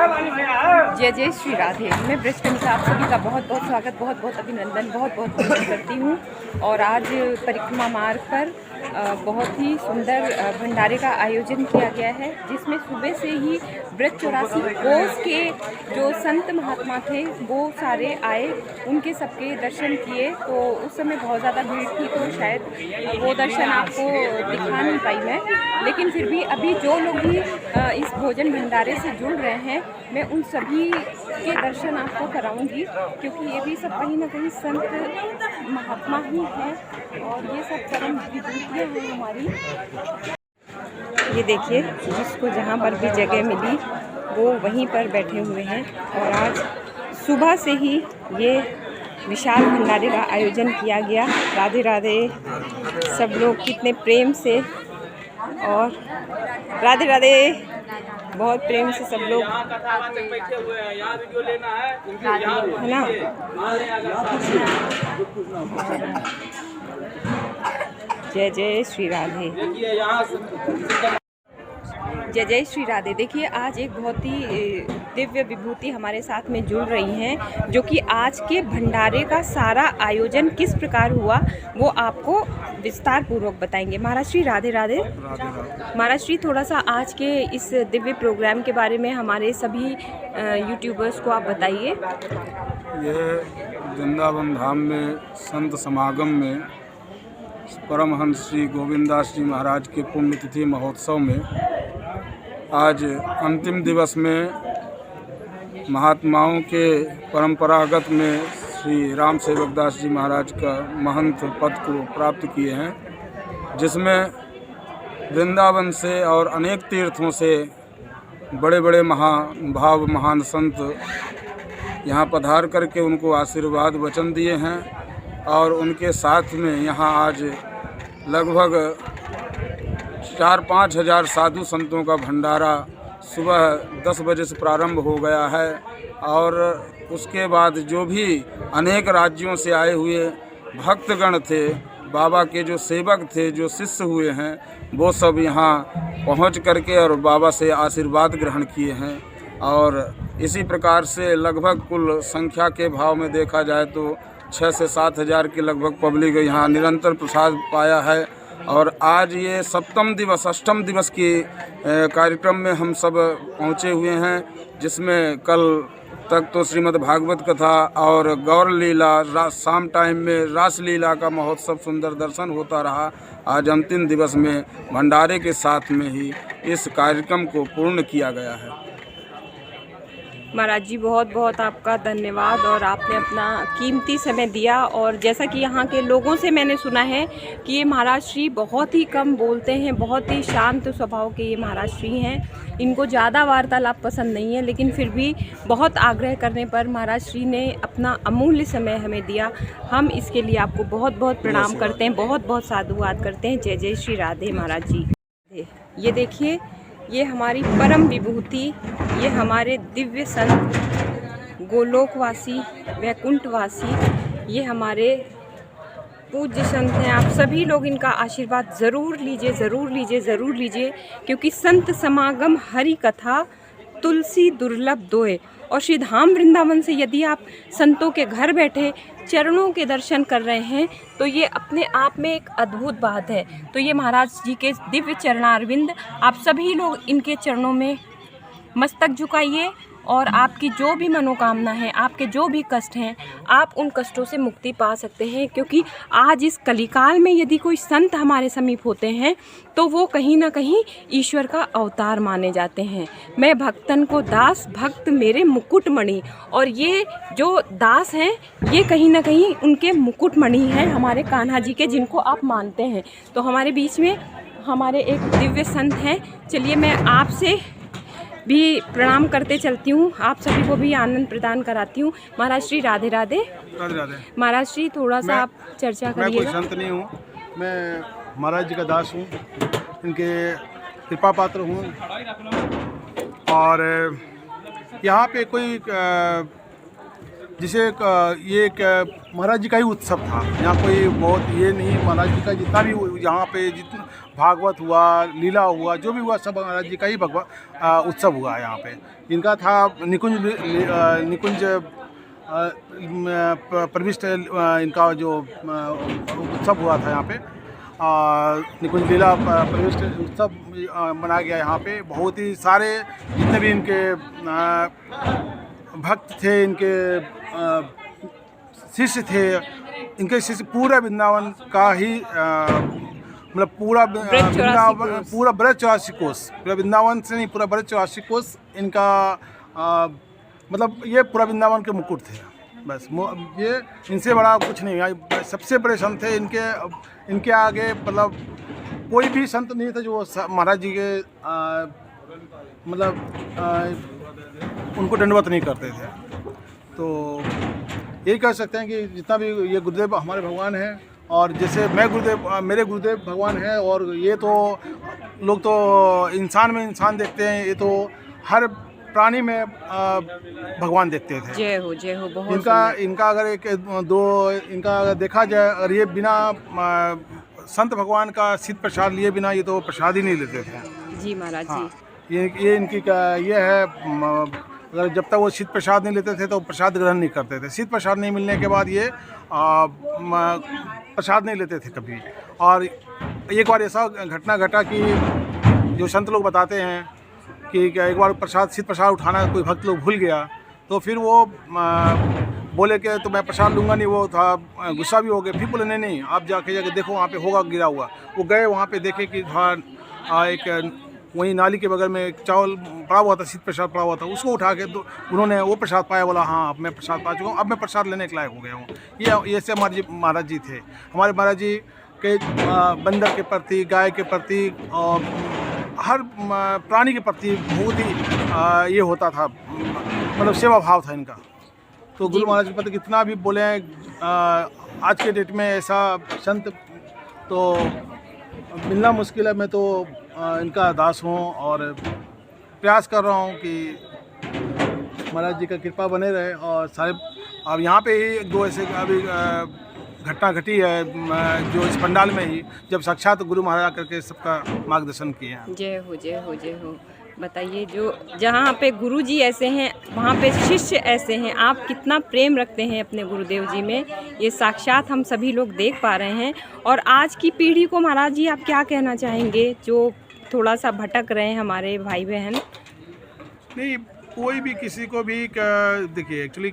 जय जय श्री राधे। मैं ब्रजकनिका आप सभी का बहुत बहुत स्वागत, बहुत बहुत अभिनंदन, बहुत बहुत वंदन करती हूँ। और आज परिक्रमा मार्ग पर बहुत ही सुंदर भंडारे का आयोजन किया गया है, जिसमें सुबह से ही ब्रज 84 कोस के जो संत महात्मा थे वो सारे आए, उनके सबके दर्शन किए। तो उस समय बहुत ज़्यादा भीड़ थी, तो शायद वो दर्शन आपको दिखा नहीं पाई मैं, लेकिन फिर भी अभी जो लोग भी इस भोजन भंडारे से जुड़ रहे हैं, मैं उन सभी के दर्शन आपको कराऊंगी, क्योंकि ये भी सब कहीं ना कहीं संत महात्मा ही हैं और ये सब परम विभूतियाँ हैं हमारी। ये देखिए, जिसको जहाँ पर भी जगह मिली वो वहीं पर बैठे हुए हैं। और आज सुबह से ही ये विशाल भंडारे का आयोजन किया गया। राधे राधे। सब लोग कितने प्रेम से, और राधे राधे, बहुत प्रेम से सब लोग, है ना। जय जय श्री राधे, जय जय श्री राधे। देखिए, आज एक बहुत ही दिव्य विभूति हमारे साथ में जुड़ रही हैं, जो कि आज के भंडारे का सारा आयोजन किस प्रकार हुआ वो आपको विस्तार पूर्वक बताएंगे। महाराज श्री राधे राधे। महाराज श्री, थोड़ा सा आज के इस दिव्य प्रोग्राम के बारे में हमारे सभी यूट्यूबर्स को आप बताइए। यह वृंदावन धाम में संत समागम में परमहंस श्री गोविंदास जी महाराज के पुण्यतिथि महोत्सव में आज अंतिम दिवस में महात्माओं के परंपरागत में श्री राम सेवक दास जी महाराज का महंत पद को प्राप्त किए हैं, जिसमें वृंदावन से और अनेक तीर्थों से बड़े बड़े महानुभाव महान संत यहाँ पधार करके उनको आशीर्वाद वचन दिए हैं। और उनके साथ में यहाँ आज लगभग 4-5 हज़ार साधु संतों का भंडारा सुबह 10 बजे से प्रारंभ हो गया है। और उसके बाद जो भी अनेक राज्यों से आए हुए भक्तगण थे, बाबा के जो सेवक थे, जो शिष्य हुए हैं, वो सब यहाँ पहुँच करके और बाबा से आशीर्वाद ग्रहण किए हैं। और इसी प्रकार से लगभग कुल संख्या के भाव में देखा जाए तो 6 से 7 हज़ार के लगभग पब्लिक यहाँ निरंतर प्रसाद पाया है। और आज ये अष्टम दिवस के कार्यक्रम में हम सब पहुँचे हुए हैं, जिसमें कल तक तो श्रीमद् भागवत कथा और गौर लीला, शाम टाइम में रास लीला का महोत्सव सुंदर दर्शन होता रहा। आज अंतिम दिवस में भंडारे के साथ में ही इस कार्यक्रम को पूर्ण किया गया है। महाराज जी, बहुत बहुत आपका धन्यवाद, और आपने अपना कीमती समय दिया। और जैसा कि यहाँ के लोगों से मैंने सुना है कि ये महाराज श्री बहुत ही कम बोलते हैं, बहुत ही शांत स्वभाव के ये महाराज श्री हैं। इनको ज़्यादा वार्तालाप पसंद नहीं है, लेकिन फिर भी बहुत आग्रह करने पर महाराज श्री ने अपना अमूल्य समय हमें दिया। हम इसके लिए आपको बहुत बहुत प्रणाम करते हैं, बहुत बहुत साधुवाद करते हैं। जय जय श्री राधे। महाराज जी, ये देखिए, ये हमारी परम विभूति, ये हमारे दिव्य संत, गोलोकवासी, वैकुंठवासी, ये हमारे पूज्य संत हैं। आप सभी लोग इनका आशीर्वाद ज़रूर लीजिए, ज़रूर लीजिए, ज़रूर लीजिए, क्योंकि संत समागम हरि कथा तुलसी दुर्लभ दोए। और श्री धाम वृंदावन से यदि आप संतों के घर बैठे चरणों के दर्शन कर रहे हैं, तो ये अपने आप में एक अद्भुत बात है। तो ये महाराज जी के दिव्य चरणारविंद, आप सभी लोग इनके चरणों में मस्तक झुकाइए, और आपकी जो भी मनोकामना है, आपके जो भी कष्ट हैं, आप उन कष्टों से मुक्ति पा सकते हैं। क्योंकि आज इस कलिकाल में यदि कोई संत हमारे समीप होते हैं, तो वो कहीं ना कहीं ईश्वर का अवतार माने जाते हैं। मैं भक्तन को दास, भक्त मेरे मुकुटमणि। और ये जो दास हैं, ये कहीं ना कहीं उनके मुकुटमणि हैं, हमारे कान्हा जी के, जिनको आप मानते हैं। तो हमारे बीच में हमारे एक दिव्य संत हैं। चलिए, मैं आपसे भी प्रणाम करते चलती हूँ, आप सभी को भी आनंद प्रदान कराती हूँ। महाराज श्री राधे राधे। राधे राधे। महाराज श्री, थोड़ा सा आप चर्चा करिएगा। मैं कोई संत नहीं हूँ, मैं महाराज जी का दास हूँ, इनके कृपा पात्र हूँ। और यहाँ पे कोई जिसे ये महाराज जी का ही उत्सव था। यहाँ कोई बहुत ये नहीं, महाराज जी का जितना भी यहाँ पे जितना भागवत हुआ, लीला हुआ, जो भी हुआ सब महाराज जी का ही उत्सव हुआ यहाँ पे। इनका था निकुंज प्रविष्ट, इनका जो उत्सव हुआ था यहाँ पे, निकुंज लीला प्रविष्ट उत्सव मनाया गया यहाँ पे। बहुत ही सारे जितने भी इनके भक्त थे, इनके शिष्य थे, इनके शिष्य पूरा वृंदावन का ही मतलब पूरा ब्रज 84 कोस, पूरा वृंदावन से नहीं, पूरा ब्रज 84 कोस इनका मतलब ये पूरा वृंदावन के मुकुट थे बस। ये इनसे बड़ा कुछ नहीं, सबसे बड़े संत थे। इनके आगे मतलब कोई भी संत नहीं था जो महाराज जी के मतलब उनको दंडवत नहीं करते थे। तो यही कह सकते हैं कि जितना भी ये गुरुदेव हमारे भगवान हैं, और जैसे मैं मेरे गुरुदेव भगवान हैं, और ये तो लोग तो इंसान में इंसान देखते हैं, ये तो हर प्राणी में भगवान देखते थे। जय हो बहुत इनका अगर इनका अगर देखा जाए, अगर ये बिना संत भगवान का सिद्ध प्रसाद लिए बिना ये तो प्रसाद ही नहीं लेते थे। जी महाराज हाँ, जी, ये इनकी ये है, अगर जब तक वो सिद्ध प्रसाद नहीं लेते थे तो प्रसाद ग्रहण नहीं करते थे। सिद्ध प्रसाद नहीं मिलने के बाद ये प्रसाद नहीं लेते थे कभी। और एक बार ऐसा घटना घटा कि जो संत लोग बताते हैं कि एक बार सिद्ध प्रसाद उठाना कोई भक्त लोग भूल गया, तो फिर वो बोले कि तो मैं प्रसाद लूँगा नहीं। वो था गुस्सा भी हो गए, फिर बोले नहीं आप जाके देखो वहाँ पे होगा गिरा हुआ। वो गए वहाँ पे देखे कि एक वहीं नाली के बगल में एक चावल पड़ा हुआ था, सिद्ध प्रसाद पड़ा हुआ था, उसको उठा के उन्होंने वो प्रसाद पाया। बोला हाँ अब मैं प्रसाद पा चुका हूँ, अब मैं प्रसाद लेने के लायक हो गया हूँ। ये ऐसे हमारे महाराज जी थे। हमारे महाराज जी के बंदर के प्रति, गाय के प्रति और हर प्राणी के प्रति बहुत ही ये होता था, मतलब सेवा भाव था इनका। तो गुरु महाराज के प्रति कितना भी बोले आज के डेट में ऐसा संत तो मिलना मुश्किल है। मैं तो इनका दास हूँ और प्रयास कर रहा हूँ कि महाराज जी का कृपा बने रहे। और सारे अब यहाँ पे ही दो ऐसे अभी घटना घटी है जो इस पंडाल में ही, जब साक्षात गुरु महाराज करके सबका मार्गदर्शन किए हैं। जय हो। बताइए, जो जहाँ पे गुरु जी ऐसे हैं, वहाँ पे शिष्य ऐसे हैं, आप कितना प्रेम रखते हैं अपने गुरुदेव जी में, ये साक्षात हम सभी लोग देख पा रहे हैं। और आज की पीढ़ी को महाराज जी आप क्या कहना चाहेंगे, जो थोड़ा सा भटक रहे हैं हमारे भाई बहन? नहीं, कोई भी किसी को भी देखिए, एक्चुअली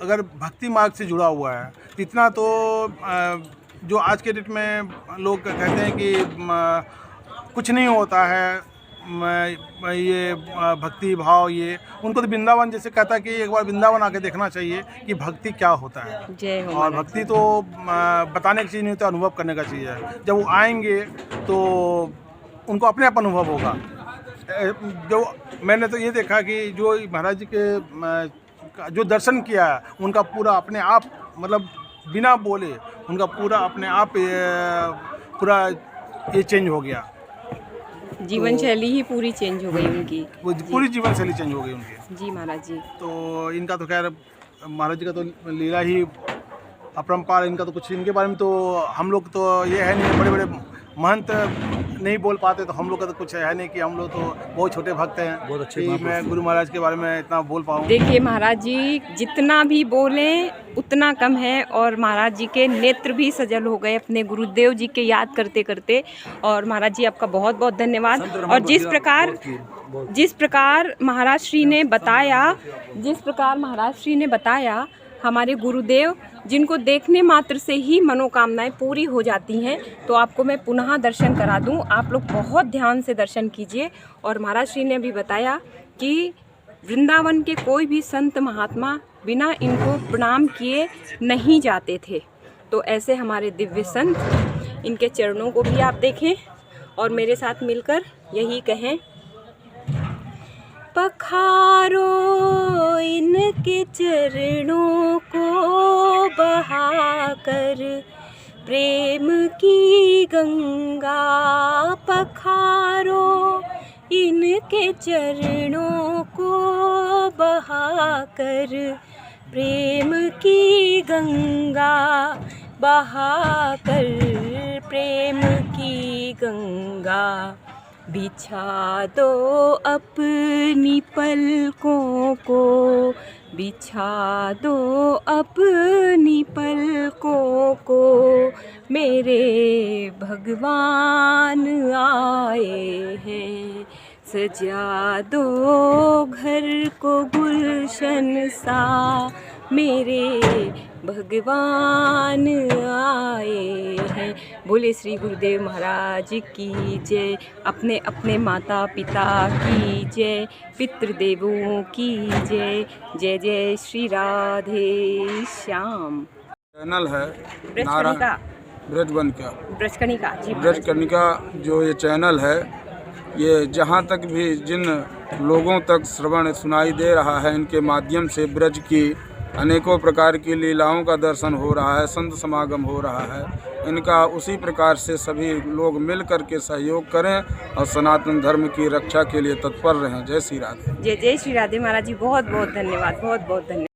अगर भक्ति मार्ग से जुड़ा हुआ है इतना तो जो आज के डेट में लोग कहते हैं कि कुछ नहीं होता है, ये भक्ति भाव, ये उनको तो वृंदावन जैसे कहता है कि एक बार वृंदावन आके देखना चाहिए कि भक्ति क्या होता है। जय हो। और भक्ति तो बताने की चीज़ नहीं होती, अनुभव करने का चीज़ है। जब वो आएंगे तो उनको अपने आप अनुभव होगा। जो मैंने तो ये देखा कि जो महाराज जी के जो दर्शन किया है उनका पूरा अपने आप, मतलब बिना बोले उनका पूरा अपने आप पूरा ये चेंज हो गया। जीवन शैली ही पूरी चेंज हो गई उनकी, वो पूरी जीवन शैली चेंज हो गई उनकी। जी महाराज जी। तो इनका तो खैर महाराज जी का तो लीला ही अपरंपार, इनका तो कुछ इनके बारे में तो हम लोग तो ये है नहीं, बड़े बड़े महंत नहीं बोल पाते, तो हम लोग का तो कुछ है नहीं कि हम लोग तो बहुत छोटे भक्त हैं, बहुत अच्छे कि मैं गुरु महाराज के बारे में इतना बोल पाऊँ। देखिए महाराज जी जितना भी बोलें उतना कम है, और महाराज जी के नेत्र भी सजल हो गए अपने गुरुदेव जी के याद करते करते। और महाराज जी आपका बहुत बहुत धन्यवाद। और जिस प्रकार महाराज श्री ने बताया हमारे गुरुदेव, जिनको देखने मात्र से ही मनोकामनाएं पूरी हो जाती हैं, तो आपको मैं पुनः दर्शन करा दूं। आप लोग बहुत ध्यान से दर्शन कीजिए। और महाराज श्री ने भी बताया कि वृंदावन के कोई भी संत महात्मा बिना इनको प्रणाम किए नहीं जाते थे। तो ऐसे हमारे दिव्य संत, इनके चरणों को भी आप देखें और मेरे साथ मिलकर यही कहें, पखारो इनके चरणों को बहाकर प्रेम की गंगा, पखारो इनके चरणों को बहाकर प्रेम की गंगा, बहाकर प्रेम की गंगा, बिछा दो अपनी पलकों को, बिछा दो अपनी पलकों को, मेरे भगवान आए हैं। सजा दो घर को गुलशन सा, मेरे भगवान आए हैं। बोले श्री गुरुदेव महाराज की जय। अपने अपने माता पिता की जय, पितृदेवों की जय। जय जय श्री राधे श्याम। चैनल है ब्रजकनिका, ब्रजकनिका जी ब्रजकनिका जो ये चैनल है, ये जहाँ तक भी जिन लोगों तक श्रवण सुनाई दे रहा है, इनके माध्यम से ब्रज की अनेकों प्रकार की लीलाओं का दर्शन हो रहा है, संत समागम हो रहा है। इनका उसी प्रकार से सभी लोग मिल कर के सहयोग करें और सनातन धर्म की रक्षा के लिए तत्पर रहें। जय श्री राधे। जय जय श्री राधे महाराज जी। बहुत बहुत धन्यवाद, बहुत बहुत धन्यवाद।